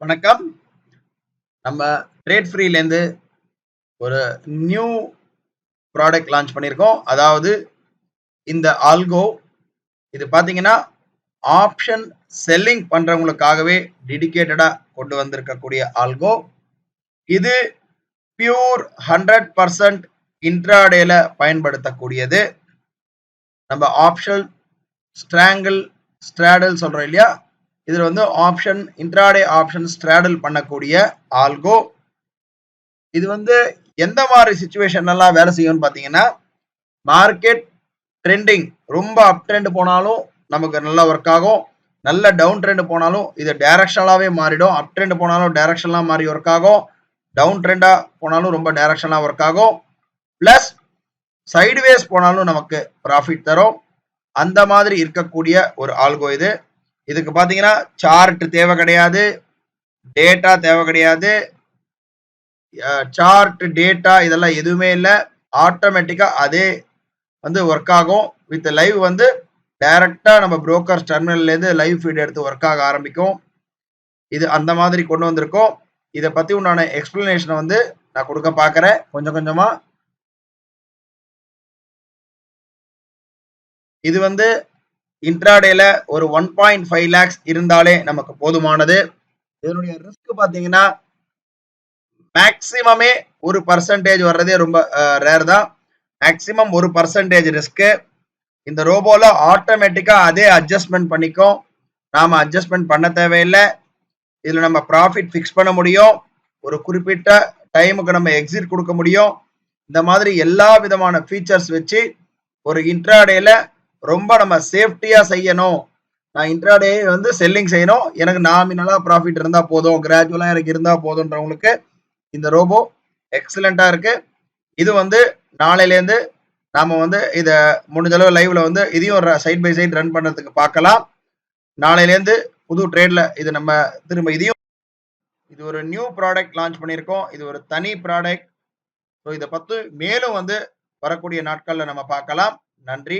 வணக்கம். நம்ம ட்ரேட் ஃப்ரீலேருந்து ஒரு நியூ ப்ராடக்ட் லான்ச் பண்ணியிருக்கோம். அதாவது இந்த ஆல்கோ இது பார்த்தீங்கன்னா, ஆப்ஷன் செல்லிங் பண்றவங்களுக்காகவே டெடிகேட்டடா கொண்டு வந்திருக்கக்கூடிய ஆல்கோ. இது பியூர் 100% இன்ட்ராடேல பயன்படுத்தக்கூடியது. நம்ம ஆப்ஷன் ஸ்ட்ராடல் சொல்றோம் இல்லையா? இதுல வந்து ஆப்ஷன் இன்ட்ராடே ஆப்ஷன் ஸ்ட்ராடல் பண்ணக்கூடிய ஆல்கோ. இது வந்து எந்த மாதிரி சிச்சுவேஷன்லாம் வேலை செய்யும்னு பார்த்தீங்கன்னா, மார்க்கெட் ட்ரெண்டிங் ரொம்ப அப் ட்ரெண்ட் போனாலும் நமக்கு நல்லா ஒர்க் ஆகும். நல்ல டவுன் ட்ரெண்ட் போனாலும் இது டைரக்ஷனலாவே மாறிடும். அப் ட்ரெண்ட் போனாலும் டைரக்ஷனலா மாறி ஒர்க் ஆகும். டவுன் ட்ரெண்டா போனாலும் ரொம்ப டைரக்ஷனலா ஒர்க் ஆகும். பிளஸ் சைடுவேஸ் போனாலும் நமக்கு ப்ராஃபிட் தரும். அந்த மாதிரி இருக்கக்கூடிய ஒரு ஆல்கோ இது. இதுக்கு பார்த்தீங்கன்னா சார்ட் தேவை கிடையாது, டேட்டா தேவை கிடையாது. சார்ட் டேட்டா இதெல்லாம் எதுவுமே இல்லை. ஆட்டோமேட்டிக்கா அதே வந்து ஒர்க் ஆகும். வித் லைவ் வந்து டைரக்டா நம்ம புரோக்கர் டெர்மினல்ல இருந்து லைவ் ஃபீட் எடுத்து ஒர்க் ஆக ஆரம்பிக்கும். இது அந்த மாதிரி கொண்டு வந்திருக்கோம். இதை பத்தி உண்டான எக்ஸ்பிளனேஷனை வந்து நான் கொடுக்க பார்க்கறேன் கொஞ்சம் கொஞ்சமா. இது வந்து இன்ட்ராடேல ஒரு 1.5 lakhs இருந்தாலே நமக்கு போதுமானது. இதனுடைய ரிஸ்க் பாத்தீங்கன்னா மேக்சிமமே 1% வர்றதே ரொம்ப ரேர் தான். Maximum 1% risk. இந்த ரோபோல ஆட்டோமேட்டிக்கா அதே அட்ஜஸ்ட்மெண்ட் பண்ணிக்கும். நாம அட்ஜஸ்ட்மெண்ட் பண்ண தேவையில்லை. இதுல நம்ம ப்ராஃபிட் ஃபிக்ஸ் பண்ண முடியும். ஒரு குறிப்பிட்ட டைமுக்கு நம்ம எக்ஸிட் கொடுக்க முடியும். இந்த மாதிரி எல்லா விதமான ஃபீச்சர்ஸ் வச்சு ஒரு இன்ட்ராடேல ரொம்ப நம்ம சேஃப்டியா செய்யணும். நான் இன்ட்ராடே வந்து செல்லிங் செய்யணும், எனக்கு நாமினலா ப்ராஃபிட் இருந்தா போதும், கிராஜுவலா எனக்கு இருந்தா போதும்ன்றவங்களுக்கு இந்த ரோபோ எக்ஸலண்டா இருக்கு. இது வந்து நாளையிலேருந்து நாம வந்து இதை முடிஞ்ச அளவு லைவ்ல வந்து இதையும் சைட் பை சைட் ரன் பண்றதுக்கு பார்க்கலாம். நாளையிலேருந்து புது ட்ரேட்ல இது நம்ம திரும்ப இதையும் இது ஒரு நியூ ப்ராடக்ட் லான்ச் பண்ணியிருக்கோம். இது ஒரு தனி ப்ராடக்ட். ஸோ இதை பற்றி மேலும் வந்து வரக்கூடிய நாட்கள்ல நம்ம பார்க்கலாம். நன்றி.